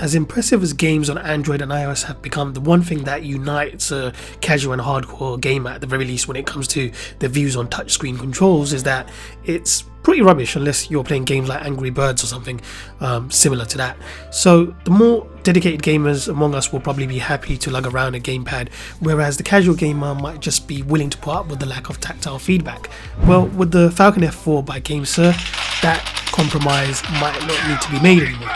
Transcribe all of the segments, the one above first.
As impressive as games on Android and iOS have become, the one thing that unites a casual and hardcore gamer, at the very least when it comes to their views on touchscreen controls, is that it's pretty rubbish unless you're playing games like Angry Birds or something similar to that. So the more dedicated gamers among us will probably be happy to lug around a gamepad, whereas the casual gamer might just be willing to put up with the lack of tactile feedback. Well, with the Falcon F4 by GameSir, that compromise might not need to be made anymore.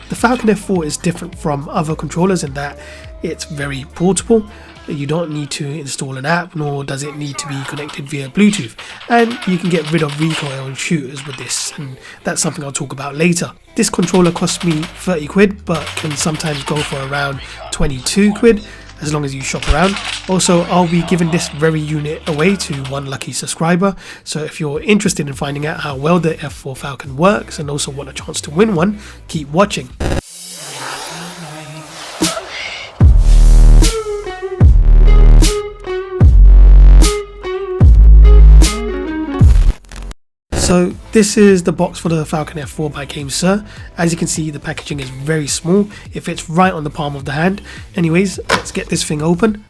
The Falcon F4 is different from other controllers in that it's very portable. You don't need to install an app, nor does it need to be connected via Bluetooth, and you can get rid of recoil on shooters with this, and that's something I'll talk about later. This controller cost me 30 quid but can sometimes go for around 22 quid as long as you shop around. Also, I'll be giving this very unit away to one lucky subscriber, so if you're interested in finding out how well the F4 Falcon works and also want a chance to win one, keep watching. So this is the box for the Falcon F4 by GameSir. As you can see, the packaging is very small. It fits right on the palm of the hand. Anyways, let's get this thing open.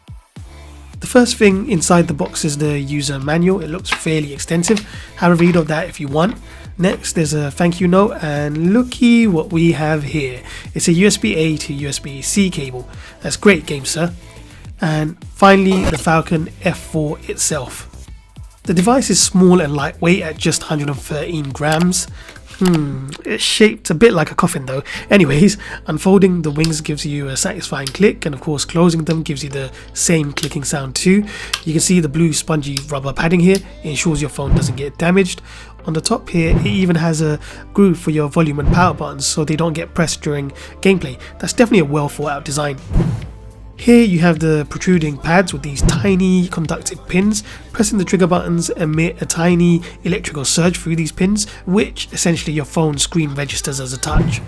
The first thing inside the box is the user manual. It looks fairly extensive. Have a read of that if you want. Next, there's a thank you note, and looky what we have here. It's a USB-A to USB-C cable. That's great, GameSir. And finally, the Falcon F4 itself. The device is small and lightweight at just 113 grams. It's shaped a bit like a coffin though. Anyways, unfolding the wings gives you a satisfying click, and of course closing them gives you the same clicking sound too. You can see the blue spongy rubber padding here. It ensures your phone doesn't get damaged. On the top here, it even has a groove for your volume and power buttons so they don't get pressed during gameplay. That's definitely a well thought out design. Here you have the protruding pads with these tiny conductive pins. Pressing the trigger buttons emit a tiny electrical surge through these pins, which essentially your phone screen registers as a touch.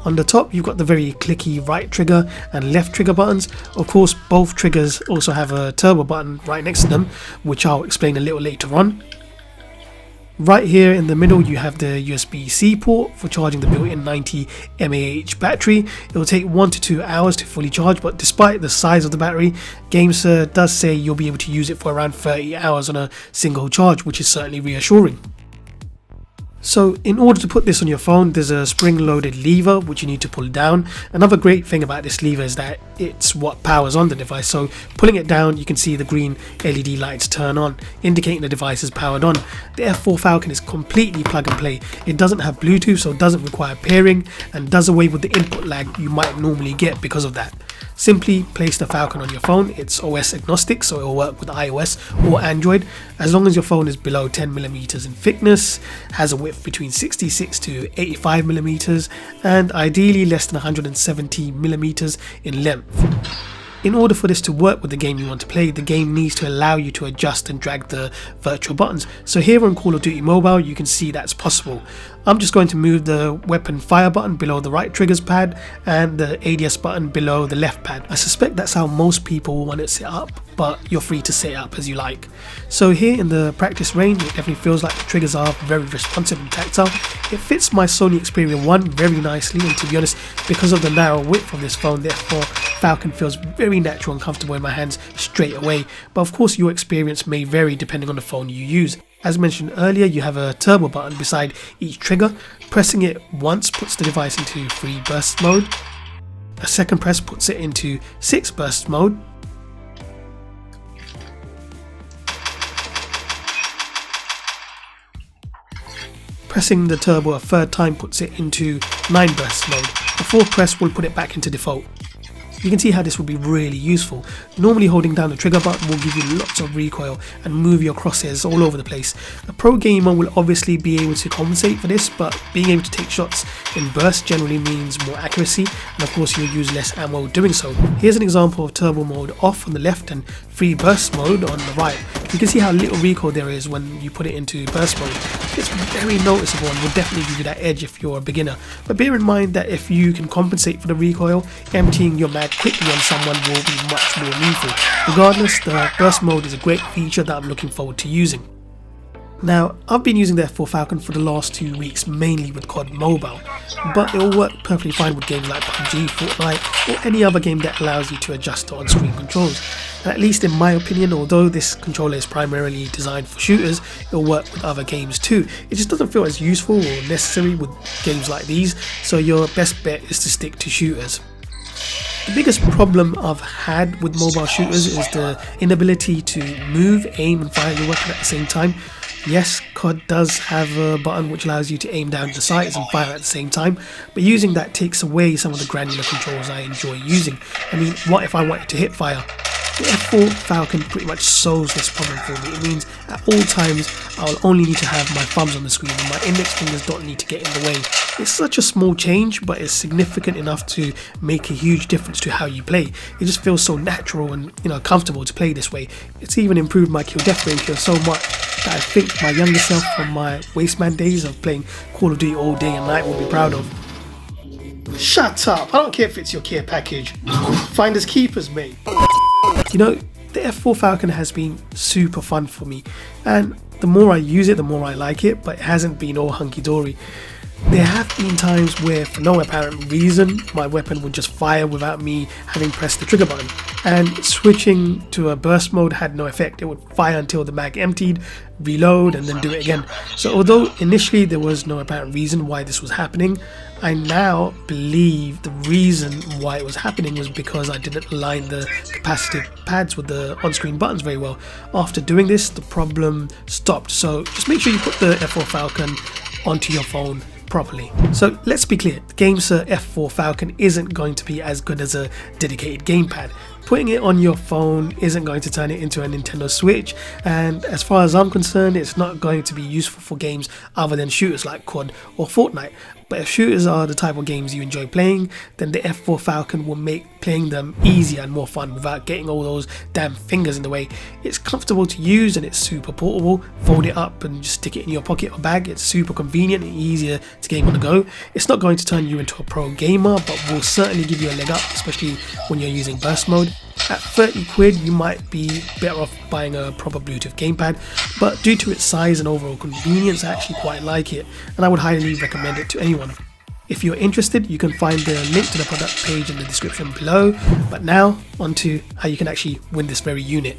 On the top you've got the very clicky right trigger and left trigger buttons. Of course, both triggers also have a turbo button right next to them, which I'll explain a little later on. Right here in the middle you have the USB-C port for charging the built-in 90 mAh battery. It will take 1 to 2 hours to fully charge, but despite the size of the battery, GameSir does say you'll be able to use it for around 30 hours on a single charge, which is certainly reassuring. So in order to put this on your phone, there's a spring-loaded lever which you need to pull down. Another great thing about this lever is that it's what powers on the device, so pulling it down you can see the green LED lights turn on, indicating the device is powered on. The F4 Falcon is completely plug and play. It doesn't have Bluetooth, so it doesn't require pairing, and does away with the input lag you might normally get because of that. Simply place the Falcon on your phone. It's OS agnostic, so it will work with iOS or Android, as long as your phone is below 10mm in thickness, has a width between 66 to 85mm, and ideally less than 170mm in length. In order for this to work with the game you want to play, the game needs to allow you to adjust and drag the virtual buttons. So here on Call of Duty Mobile you can see that's possible. I'm just going to move the weapon fire button below the right triggers pad and the ADS button below the left pad. I suspect that's how most people want it set up, but you're free to set it up as you like. So here in the practice range, it definitely feels like the triggers are very responsive and tactile. It fits my Sony Xperia 1 very nicely, and to be honest, because of the narrow width of this phone, therefore Falcon feels very natural and comfortable in my hands straight away. But of course your experience may vary depending on the phone you use. As mentioned earlier, you have a turbo button beside each trigger. Pressing it once puts the device into 3 burst mode. A second press puts it into 6 burst mode. Pressing the turbo a third time puts it into 9 burst mode. The fourth press will put it back into default. You can see how this will be really useful. Normally holding down the trigger button will give you lots of recoil and move your crosshairs all over the place. A pro gamer will obviously be able to compensate for this, but being able to take shots in bursts generally means more accuracy, and of course you'll use less ammo doing so. Here's an example of turbo mode off on the left and free burst mode on the right. You can see how little recoil there is when you put it into burst mode. It's very noticeable and will definitely give you that edge if you're a beginner, but bear in mind that if you can compensate for the recoil, emptying your mag quickly on someone will be much more meaningful. Regardless, the burst mode is a great feature that I'm looking forward to using. Now, I've been using the F4 Falcon for the last 2 weeks, mainly with COD Mobile, but it will work perfectly fine with games like Pubg, Fortnite, or any other game that allows you to adjust the on-screen controls. And at least in my opinion, although this controller is primarily designed for shooters, it will work with other games too. It just doesn't feel as useful or necessary with games like these, so your best bet is to stick to shooters. The biggest problem I've had with mobile shooters is the inability to move, aim and fire your weapon at the same time. Yes, COD does have a button which allows you to aim down the sights and fire at the same time, but using that takes away some of the granular controls I enjoy using. I mean, what if I wanted to hip fire? The F4 Falcon pretty much solves this problem for me. It means at all times I'll only need to have my thumbs on the screen and my index fingers don't need to get in the way. It's such a small change, but it's significant enough to make a huge difference to how you play. It just feels so natural and comfortable to play this way. It's even improved my kill death ratio so much that I think my younger self from my wasteman days of playing Call of Duty all day and night will be proud of. Shut up! I don't care if it's your care package. Finders keepers, mate. The F4 Falcon has been super fun for me, and the more I use it, the more I like it, but it hasn't been all hunky-dory. There have been times where, for no apparent reason, my weapon would just fire without me having pressed the trigger button, and switching to a burst mode had no effect. It would fire until the mag emptied, reload, and then do it again. So although initially there was no apparent reason why this was happening, I now believe the reason why it was happening was because I didn't align the capacitive pads with the on-screen buttons very well. After doing this, the problem stopped. So just make sure you put the F4 Falcon onto your phone properly. So let's be clear, the GameSir F4 Falcon isn't going to be as good as a dedicated gamepad. Putting it on your phone isn't going to turn it into a Nintendo Switch, and as far as I'm concerned, it's not going to be useful for games other than shooters like COD or Fortnite. But if shooters are the type of games you enjoy playing, then the F4 Falcon will make playing them easier and more fun without getting all those damn fingers in the way. It's comfortable to use and it's super portable. Fold it up and just stick it in your pocket or bag. It's super convenient and easier to game on the go. It's not going to turn you into a pro gamer, but will certainly give you a leg up, especially when you're using burst mode. At 30 quid, you might be better off buying a proper Bluetooth gamepad, but due to its size and overall convenience, I actually quite like it, and I would highly recommend it to anyone. If you're interested, you can find the link to the product page in the description below, but now onto how you can actually win this very unit.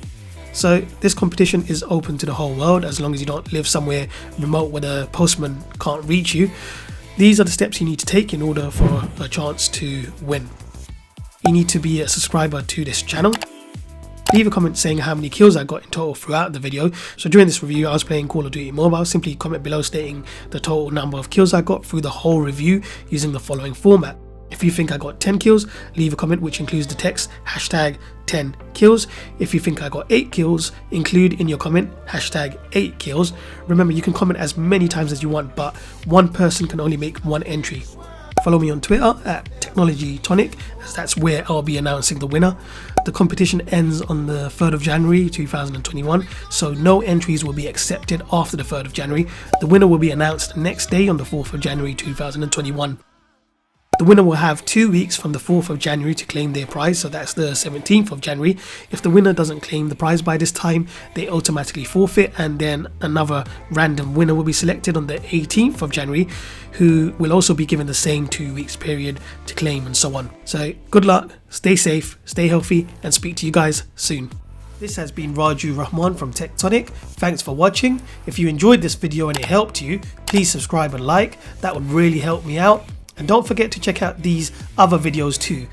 So this competition is open to the whole world as long as you don't live somewhere remote where the postman can't reach you. These are the steps you need to take in order for a chance to win. You need to be a subscriber to this channel. Leave a comment saying how many kills I got in total throughout the video. So during this review I was playing Call of Duty Mobile. Simply comment below stating the total number of kills I got through the whole review using the following format. If you think I got 10 kills, leave a comment which includes the text hashtag 10 kills. If you think I got 8 kills, include in your comment hashtag 8 kills. Remember, you can comment as many times as you want, but one person can only make one entry. Follow me on Twitter at TechnologyTonic, as that's where I'll be announcing the winner. The competition ends on the 3rd of January 2021, so no entries will be accepted after the 3rd of January. The winner will be announced the next day on the 4th of January 2021. The winner will have 2 weeks from the 4th of January to claim their prize, so that's the 17th of January. If the winner doesn't claim the prize by this time, they automatically forfeit, and then another random winner will be selected on the 18th of January, who will also be given the same 2 weeks period to claim, and so on. So good luck, stay safe, stay healthy, and speak to you guys soon. This has been Raju Rahman from Tectonic. Thanks for watching. If you enjoyed this video and it helped you, please subscribe and like. That would really help me out. And don't forget to check out these other videos too.